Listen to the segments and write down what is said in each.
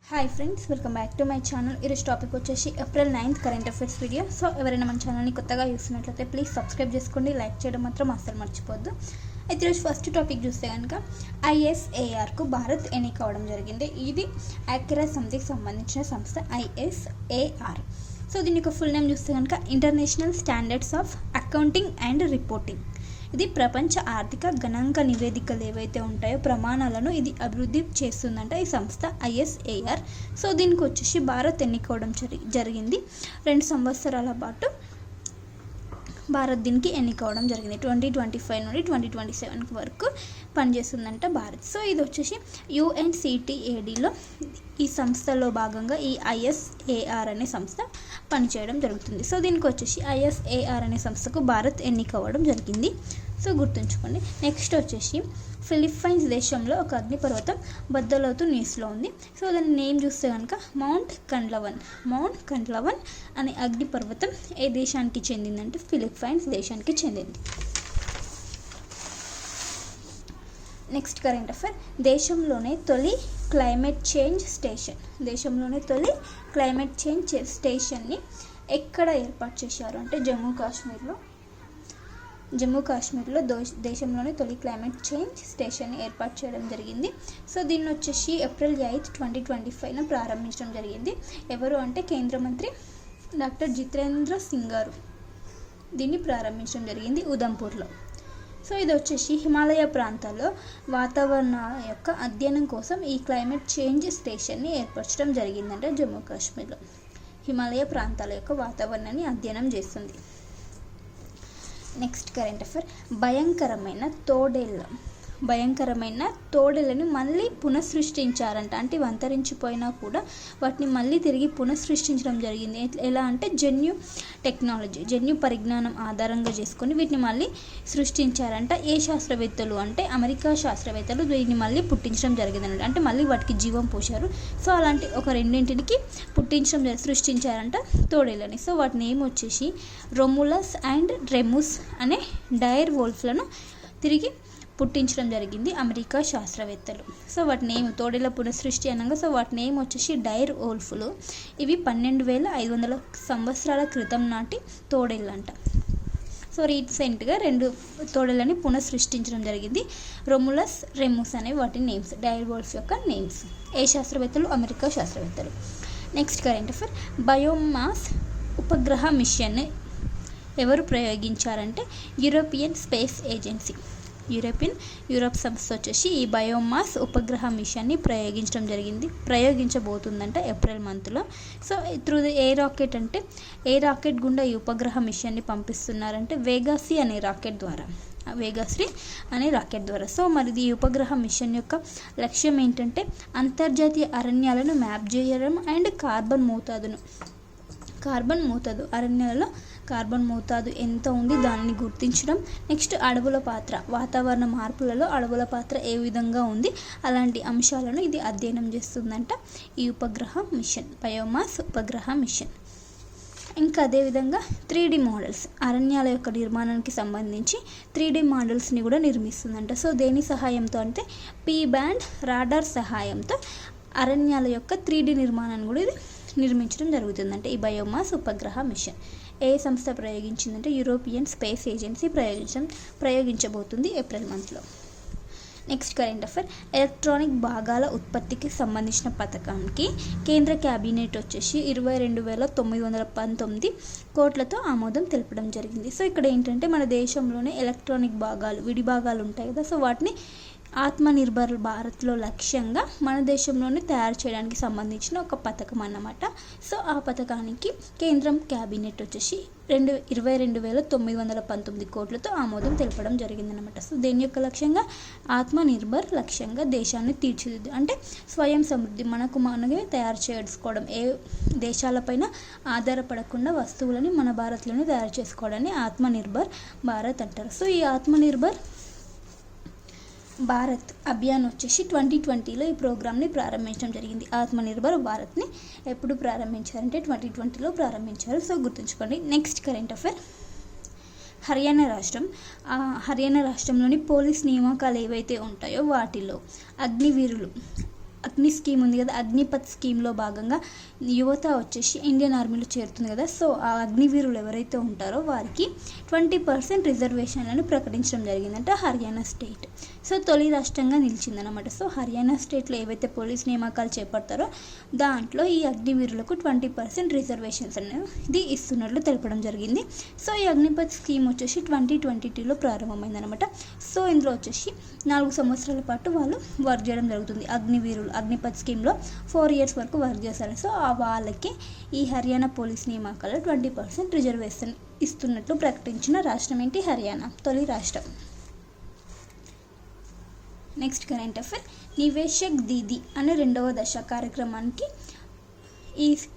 Hi friends, welcome back to my channel. ఈరోజు topic వచ్చేసి April 9th current affairs video. So ఎవరైనా మన ఛానల్ని కొత్తగా చూస్తున్నట్లయితే ప్లీజ్ సబ్స్క్రైబ్ చేసుకోండి, లైక్ చేయడం మాత్రం అస్సలు మర్చిపోద్దు. అయితే ఈరోజు ఫస్ట్ టాపిక్ చూస్తే కనుక ISARకు భారత్ ఎన్నిక అవడం జరిగింది. ఇది యాక్యురా సంస్థకి సంబంధించిన సంస్థ ISAR. సో దీని యొక్క ఫుల్ నేమ్ చూస్తే కనుక international standards of accounting and reporting. ఇది ప్రపంచ ఆర్థిక గణాంక నివేదికలు ఏవైతే ఉంటాయో ప్రమాణాలను ఇది అభివృద్ధి చేస్తుందంట ఈ సంస్థ ISAR. సో దీనికి వచ్చేసి భారత్ ఎన్నుకోవడం జరిగింది. 2 సంవత్సరాల పాటు భారత్ దీనికి ఎన్నుకోవడం జరిగింది. 2025 నుండి 2027 వరకు పనిచేస్తుందంట భారత్. సో ఇది వచ్చేసి UNCTADలో ఈ సంస్థలో భాగంగా ఈ ISAR అనే సంస్థ పనిచేయడం జరుగుతుంది. సో దీనికి వచ్చేసి ISAR అనే సంస్థకు భారత్ ఎన్నికవ్వడం జరిగింది. సో గుర్తుంచుకోండి. నెక్స్ట్ వచ్చేసి ఫిలిప్పైన్స్ దేశంలో ఒక అగ్నిపర్వతం బద్దలవుతూ న్యూస్లో ఉంది. సో దాని నేమ్ చూస్తే కనుక మౌంట్ కండ్లవన్ అనే అగ్నిపర్వతం ఏ దేశానికి చెందిందంటే ఫిలిప్పైన్స్ దేశానికి చెందింది. నెక్స్ట్ కరెంట్ అఫైర్, దేశంలోనే తొలి క్లైమేట్ చేంజ్ స్టేషన్ని ఎక్కడ ఏర్పాటు చేశారు అంటే జమ్మూ కాశ్మీర్లో దేశంలోనే తొలి క్లైమేట్ చేంజ్ స్టేషన్ని ఏర్పాటు చేయడం జరిగింది. సో దీన్ని వచ్చేసి ఏప్రిల్ 8, 2025 ప్రారంభించడం జరిగింది. ఎవరు అంటే కేంద్ర మంత్రి డాక్టర్ జితేంద్ర సింగ్ గారు దీన్ని ప్రారంభించడం జరిగింది ఉదంపూర్లో. సో ఇది వచ్చేసి హిమాలయ ప్రాంతాల్లో వాతావరణ యొక్క అధ్యయనం కోసం ఈ క్లైమేట్ చేంజ్ స్టేషన్ని ఏర్పరచడం జరిగిందంటే జమ్మూ కాశ్మీర్లో హిమాలయ ప్రాంతాల యొక్క వాతావరణాన్ని అధ్యయనం చేస్తుంది. నెక్స్ట్ కరెంట్ అఫైర్, భయంకరమైన తోడేళ్ళని మళ్ళీ పునఃసృష్టించారంట. అంటే అంతరించిపోయినా కూడా వాటిని మళ్ళీ తిరిగి పునఃసృష్టించడం జరిగింది. ఎలా అంటే జన్యు పరిజ్ఞానం ఆధారంగా చేసుకొని వీటిని మళ్ళీ సృష్టించారంట. ఏ శాస్త్రవేత్తలు అంటే అమెరికా శాస్త్రవేత్తలు వీటిని మళ్ళీ పుట్టించడం జరిగిందన్నమాట. అంటే మళ్ళీ వాటికి జీవం పోశారు. సో అలాంటి ఒక రెండింటికి సృష్టించారంట తోడేళ్ళని. సో వాటిని ఏమొచ్చేసి రొములస్ అండ్ రెముస్ అనే డైర్ వోల్ఫ్లను తిరిగి పుట్టించడం జరిగింది అమెరికా శాస్త్రవేత్తలు. సో వాటిని తోడేళ్ళ పునఃసృష్టి అనగా సో వాటిని వచ్చేసి డైర్ వోల్ఫ్లు. ఇవి 12,500 సంవత్సరాల క్రితం నాటి తోడేళ్ళంట. సో రీసెంట్గా 2 తోడేళ్ళని పునఃసృష్టించడం జరిగింది. రొములస్, రెముస్ అనే వాటి నేమ్స్, డైర్ వోల్ఫ్ యొక్క నేమ్స్. ఏ శాస్త్రవేత్తలు? అమెరికా శాస్త్రవేత్తలు. నెక్స్ట్ కరెంట్ అఫైర్, బయోమాస్ ఉపగ్రహ మిషన్ ఎవరు ప్రయోగించారంటే యూరోపియన్ స్పేస్ ఏజెన్సీ. యూరోప్ సంస్థ వచ్చేసి ఈ బయోమాస్ ఉపగ్రహ మిషన్ని ప్రయోగించబోతుందంట ఏప్రిల్ మంత్లో. సో త్రూ ఏ రాకెట్ గుండా ఈ ఉపగ్రహ మిషన్ని పంపిస్తున్నారంటే వేగాశ్రీ అనే రాకెట్ ద్వారా. సో మరి ఈ ఉపగ్రహ మిషన్ యొక్క లక్ష్యం ఏంటంటే అంతర్జాతీయ అరణ్యాలను మ్యాప్ చేయడం అండ్ అరణ్యాలలో కార్బన్ మోతాదు ఎంత ఉంది దానిని గుర్తించడం. నెక్స్ట్ వాతావరణ మార్పులలో అడవుల పాత్ర ఏ విధంగా ఉంది అలాంటి అంశాలను ఇది అధ్యయనం చేస్తుందంట ఈ ఉపగ్రహ మిషన్, బయోమాస్ ఉపగ్రహ మిషన్. ఇంకా అదేవిధంగా 3D మోడల్స్, అరణ్యాల యొక్క నిర్మాణానికి సంబంధించి 3D మోడల్స్ని కూడా నిర్మిస్తుందంట. సో దేని సహాయంతో అంటే P-బ్యాండ్ రాడార్ సహాయంతో అరణ్యాల యొక్క 3D నిర్మాణాన్ని కూడా ఇది నిర్మించడం జరుగుతుందంటే ఈ బయోమాస్ ఉపగ్రహ మిషన్. ఏ సంస్థ ప్రయోగించిందంటే యూరోపియన్ స్పేస్ ఏజెన్సీ ప్రయోగించబోతుంది ఏప్రిల్ మంత్లో. నెక్స్ట్ కరెంట్ అఫైర్, ఎలక్ట్రానిక్ భాగాల ఉత్పత్తికి సంబంధించిన పథకానికి కేంద్ర క్యాబినెట్ వచ్చేసి 22,919 కోట్లతో ఆమోదం తెలపడం జరిగింది. సో ఇక్కడ ఏంటంటే మన దేశంలోనే ఎలక్ట్రానిక్ విడి భాగాలు ఉంటాయి కదా, సో వాటిని ఆత్మనిర్భర్ భారత్లో లక్ష్యంగా మన దేశంలోనే తయారు చేయడానికి సంబంధించిన ఒక పథకం అన్నమాట. సో ఆ పథకానికి కేంద్రం క్యాబినెట్ వచ్చేసి 22,919 కోట్లతో ఆమోదం తెలపడం జరిగిందనమాట. సో దేని యొక్క లక్ష్యంగా? ఆత్మనిర్భర్ లక్ష్యంగా దేశాన్ని తీర్చిదిద్దు అంటే స్వయం సమృద్ధి, మనమే తయారు చేసుకోవడం, ఏ దేశాలపైన ఆధారపడకుండా వస్తువులని మన భారత్లోనే తయారు చేసుకోవడాన్ని ఆత్మనిర్భర్ భారత్ అంటారు. సో ఈ ఆత్మనిర్భర్ భారత్ అభియాన్ వచ్చేసి 2020లో ఈ ప్రోగ్రామ్ని ప్రారంభించడం జరిగింది. ఆత్మనిర్భర్ భారత్ని ఎప్పుడు ప్రారంభించారంటే 2020లో ప్రారంభించారు. సో గుర్తుంచుకోండి. నెక్స్ట్ కరెంట్ అఫైర్, హర్యానా రాష్ట్రంలోని పోలీస్ నియామకాలు ఏవైతే ఉంటాయో వాటిలో అగ్ని స్కీమ్ ఉంది కదా, అగ్నిపథ్ స్కీమ్లో భాగంగా యువత వచ్చేసి ఇండియన్ ఆర్మీలో చేరుతుంది కదా. సో ఆ అగ్నివీరులు ఎవరైతే ఉంటారో వారికి 20% రిజర్వేషన్లను ప్రకటించడం జరిగిందంట హర్యానా స్టేట్. సో తొలి రాష్ట్రంగా నిలిచిందనమాట. సో హర్యానా స్టేట్లో ఏవైతే పోలీస్ నియామకాలు చేపడతారో దాంట్లో ఈ అగ్నివీరులకు 20% రిజర్వేషన్స్ అనేది ఇస్తున్నట్లు తెలపడం జరిగింది. సో ఈ అగ్నిపథ్ స్కీమ్ వచ్చేసి 2022లో ప్రారంభమైందనమాట. సో ఇందులో వచ్చేసి 4 సంవత్సరాల పాటు వాళ్ళు వర్క్ చేయడం జరుగుతుంది. అగ్నివీరులు అగ్నిపథ్ స్కీమ్లో 4 years వరకు వర్క్ చేస్తారు. సో వాళ్ళకి ఈ హర్యానా పోలీస్ నియామకాల్లో 20% రిజర్వేషన్ ఇస్తున్నట్లు ప్రకటించిన రాష్ట్రం ఏంటి? హర్యానా, తొలి రాష్ట్రం. నెక్స్ట్ కరెంట్ అఫైర్, నివేశక్ దీదీ అనే 2వ దశ కార్యక్రమానికి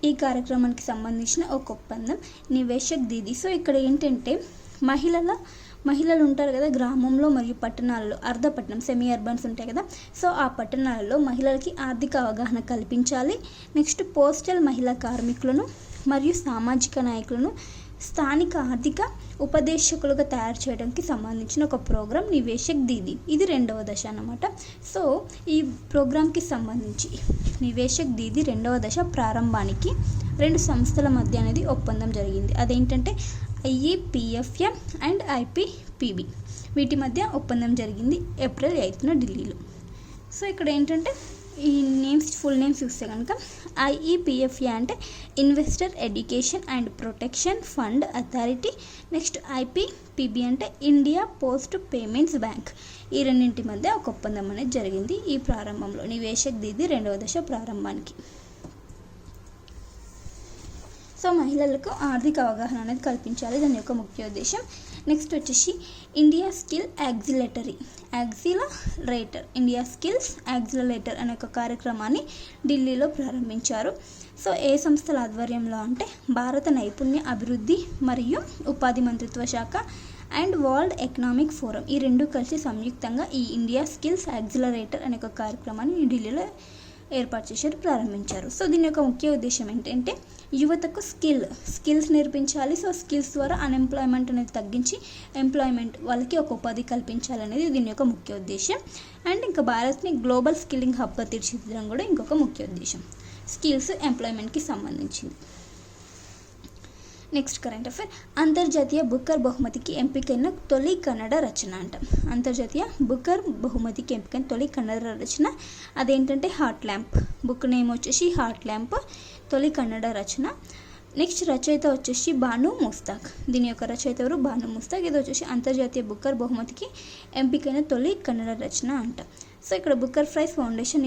ఈ కార్యక్రమానికి సంబంధించిన ఒక ఒప్పందం నివేశక్ దీదీ. సో ఇక్కడ ఏంటంటే మహిళలు ఉంటారు కదా గ్రామంలో మరియు పట్టణాలలో, అర్ధపట్టణం సెమీ అర్బన్స్ ఉంటాయి కదా. సో ఆ పట్టణాలలో మహిళలకి ఆర్థిక అవగాహన కల్పించాలి. నెక్స్ట్ పోస్టల్ మహిళా కార్మికులను మరియు సామాజిక నాయకులను స్థానిక ఆర్థిక ఉపదేశకులుగా తయారు చేయడానికి సంబంధించిన ఒక ప్రోగ్రాం నివేశక్ దీదీ. ఇది 2వ దశ అన్నమాట. సో ఈ ప్రోగ్రాంకి సంబంధించి నివేశక్ దీదీ 2వ దశ ప్రారంభానికి 2 సంస్థల మధ్య అనేది ఒప్పందం జరిగింది. అదేంటంటే IEPFM అండ్ IPPB, వీటి మధ్య ఒప్పందం జరిగింది April 8న ఢిల్లీలో. సో ఇక్కడ ఏంటంటే ఈ ఫుల్ నేమ్స్ చూస్తే కనుక IEPFA అంటే investor education and protection fund authority. Next IPPB అంటే ఇండియా పోస్ట్ పేమెంట్స్ బ్యాంక్. ఈ రెండింటి మధ్య ఒక ఒప్పందం అనేది జరిగింది ఈ ప్రారంభంలో, నివేశక్ దీదీ 2వ దశ ప్రారంభానికి. సో మహిళలకు ఆర్థిక అవగాహన అనేది కల్పించాలి, దాని యొక్క ముఖ్య ఉద్దేశం. నెక్స్ట్ వచ్చేసి ఇండియా స్కిల్స్ యాక్సిలరేటర్ అనే ఒక కార్యక్రమాన్ని ఢిల్లీలో ప్రారంభించారు. సో ఏ సంస్థల ఆధ్వర్యంలో అంటే భారత నైపుణ్య అభివృద్ధి మరియు ఉపాధి మంత్రిత్వ శాఖ అండ్ వరల్డ్ ఎకనామిక్ ఫోరం, ఈ 2 కలిసి సంయుక్తంగా ఈ ఇండియా స్కిల్స్ యాక్సిలరేటర్ అనే ఒక కార్యక్రమాన్ని ఢిల్లీలో ఏర్పాటు చేశారు, ప్రారంభించారు. సో దీని యొక్క ముఖ్య ఉద్దేశం ఏంటంటే యువతకు స్కిల్స్ నేర్పించాలి. సో స్కిల్స్ ద్వారా అన్ఎంప్లాయ్మెంట్ అనేది తగ్గించి ఎంప్లాయ్మెంట్ వాళ్ళకి ఒక ఉపాధి కల్పించాలనేది దీని యొక్క ముఖ్య ఉద్దేశం. అండ్ ఇంకా భారత్ని గ్లోబల్ స్కిల్లింగ్ హబ్గా తీర్చిదిద్దడం కూడా ఇంకొక ముఖ్య ఉద్దేశం, స్కిల్స్ ఎంప్లాయ్మెంట్కి సంబంధించింది. నెక్స్ట్ కరెంట్ అఫైర్, అంతర్జాతీయ బుకర్ బహుమతికి ఎంపికైన తొలి కన్నడ రచన అంట. అంతర్జాతీయ బుకర్ బహుమతికి ఎంపికైన తొలి కన్నడ రచన అదేంటంటే హార్ట్ ల్యాంప్. బుక్ నేమ్ వచ్చేసి హార్ట్ ల్యాంప్, తొలి కన్నడ రచన. నెక్స్ట్ రచయిత వచ్చేసి బాను ముస్తాక్. దీని యొక్క రచయిత ఎవరు? బాను ముస్తాక్. ఇది వచ్చేసి అంతర్జాతీయ బుకర్ బహుమతికి ఎంపికైన తొలి కన్నడ రచన అంట. సో ఇక్కడ బుకర్ ప్రైజ్ ఫౌండేషన్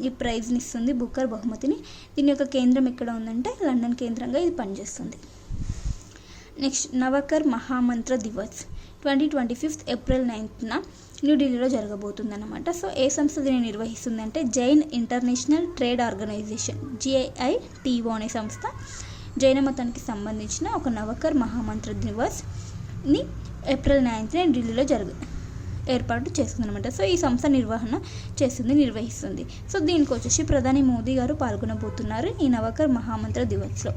ఈ ప్రైజ్ని ఇస్తుంది, బుకర్ బహుమతిని. దీని యొక్క కేంద్రం ఎక్కడ ఉందంటే లండన్ కేంద్రంగా ఇది పనిచేస్తుంది. నెక్స్ట్ నవకర్ మహామంత్ర దివస్ 2025 April 9న న్యూఢిల్లీలో జరగబోతుందన్నమాట. సో ఏ సంస్థ దీన్ని నిర్వహిస్తుందంటే Jain international trade organisation, JITO అనే సంస్థ జైన మతానికి సంబంధించిన ఒక నవకర్ మహామంత్ర దివస్ని April 9న ఢిల్లీలో ఏర్పాటు చేస్తుందన్నమాట. సో ఈ సంస్థ నిర్వహిస్తుంది. సో దీనికి వచ్చేసి ప్రధాని మోదీ గారు పాల్గొనబోతున్నారు ఈ నవకర్ మహామంత్ర దివస్లో.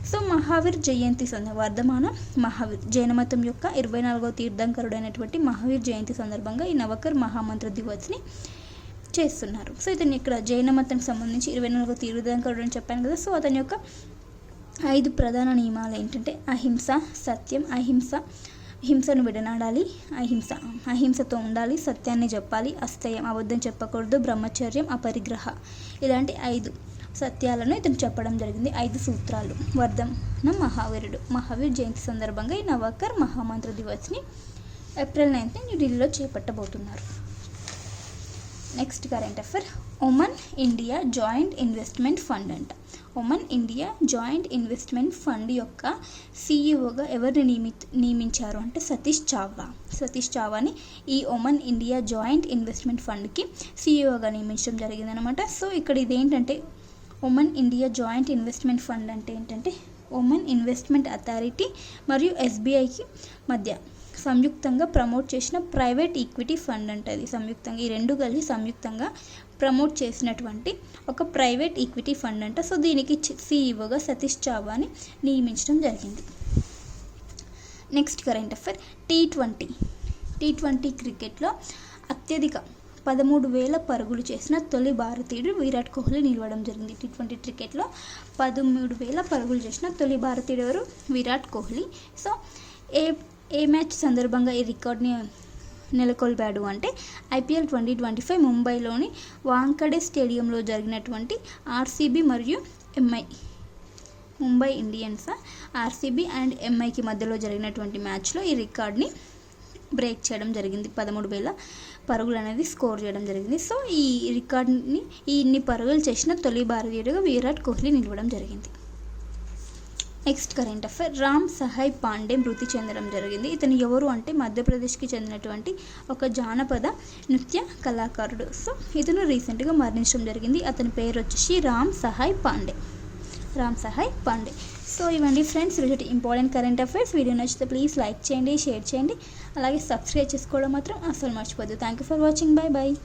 సో మహావీర్ జయంతి వర్ధమాన మహావీర్, జైన మతం యొక్క 24వ తీర్థంకరుడైనటువంటి మహావీర్ జయంతి సందర్భంగా ఈ నవకర్ మహామంత్ర దివస్ని చేస్తున్నారు. సో ఇతను ఇక్కడ జైన మతానికి సంబంధించి 24వ తీర్థంకరుడు అని చెప్పాను కదా. సో అతని యొక్క 5 ప్రధాన నియమాలు ఏంటంటే అహింస, సత్యం, హింసను విడనాడాలి, అహింసతో ఉండాలి, సత్యాన్ని చెప్పాలి, అస్తేయం అబద్ధం చెప్పకూడదు, బ్రహ్మచర్యం, అపరిగ్రహ, ఇలాంటి 5 సత్యాలను ఇతను చెప్పడం జరిగింది, 5 సూత్రాలు. వర్ధమాన మహావీర్ జయంతి సందర్భంగా ఈ నవకర్ మహామంత్ర దివస్ని April 9న న్యూఢిల్లీలో చేపట్టబోతున్నారు. Next current affair, Oman India joint investment fund అంట. Oman India joint investment fund యొక్క CEOగా ఎవరిని నియమించారు అంటే సతీష్ చావ్లాని ఈ ఒమన్ ఇండియా జాయింట్ ఇన్వెస్ట్మెంట్ ఫండ్కి CEOగా నియమించడం జరిగిందనమాట. సో ఇక్కడ ఇదేంటంటే Oman India joint investment fund అంటే ఏంటంటే ఒమన్ ఇన్వెస్ట్మెంట్ అథారిటీ మరియు SBIకి మధ్య సంయుక్తంగా ప్రమోట్ చేసిన ప్రైవేట్ ఈక్విటీ ఫండ్ అంటే అది సంయుక్తంగా ఈ 2 కలిసి సంయుక్తంగా ప్రమోట్ చేసినటువంటి ఒక ప్రైవేట్ ఈక్విటీ ఫండ్ అంట. సో దీనికి CEOగా సతీష్ చావ్లాని నియమించడం జరిగింది. నెక్స్ట్ కరెంట్ అఫైర్, T20 క్రికెట్లో అత్యధిక 13,000 పరుగులు చేసిన తొలి భారతీయుడు విరాట్ కోహ్లీ నిలవడం జరిగింది. T20 క్రికెట్లో 13,000 పరుగులు చేసిన తొలి భారతీయుడు ఎవరు? విరాట్ కోహ్లీ. సో ఏ మ్యాచ్ సందర్భంగా ఈ రికార్డ్ని నెలకొల్పాడు అంటే IPL 2025 ముంబైలోని వాంఖడే స్టేడియంలో జరిగినటువంటి ఆర్సీబీ మరియు ముంబై ఇండియన్స్ ఆర్సీబీ అండ్ ఎంఐకి మధ్యలో జరిగినటువంటి మ్యాచ్లో ఈ రికార్డ్ని బ్రేక్ చేయడం జరిగింది. 13,000 పరుగులు అనేది స్కోర్ చేయడం జరిగింది. సో ఈ రికార్డ్ని ఇన్ని పరుగులు చేసిన తొలి భారతీయుడిగా విరాట్ కోహ్లీ నిలవడం జరిగింది. Next current affair, Ram Sahay Pandey మృతి చెందడం జరిగింది. ఇతను ఎవరు అంటే మధ్యప్రదేశ్కి చెందినటువంటి ఒక జానపద నృత్య కళాకారుడు. సో ఇతను రీసెంట్గా మరణించడం జరిగింది. అతని పేరు వచ్చేసి రామ్ సహాయ్ పాండే. సో ఇవ్వండి ఫ్రెండ్స్ ఈరోజు ఇంపార్టెంట్ కరెంట్ అఫైర్స్. వీడియో నచ్చితే ప్లీజ్ లైక్ చేయండి, షేర్ చేయండి, అలాగే సబ్స్క్రైబ్ చేసుకోవడం మాత్రం అస్సలు మర్చిపోద్దు. Thank you for watching. Bye.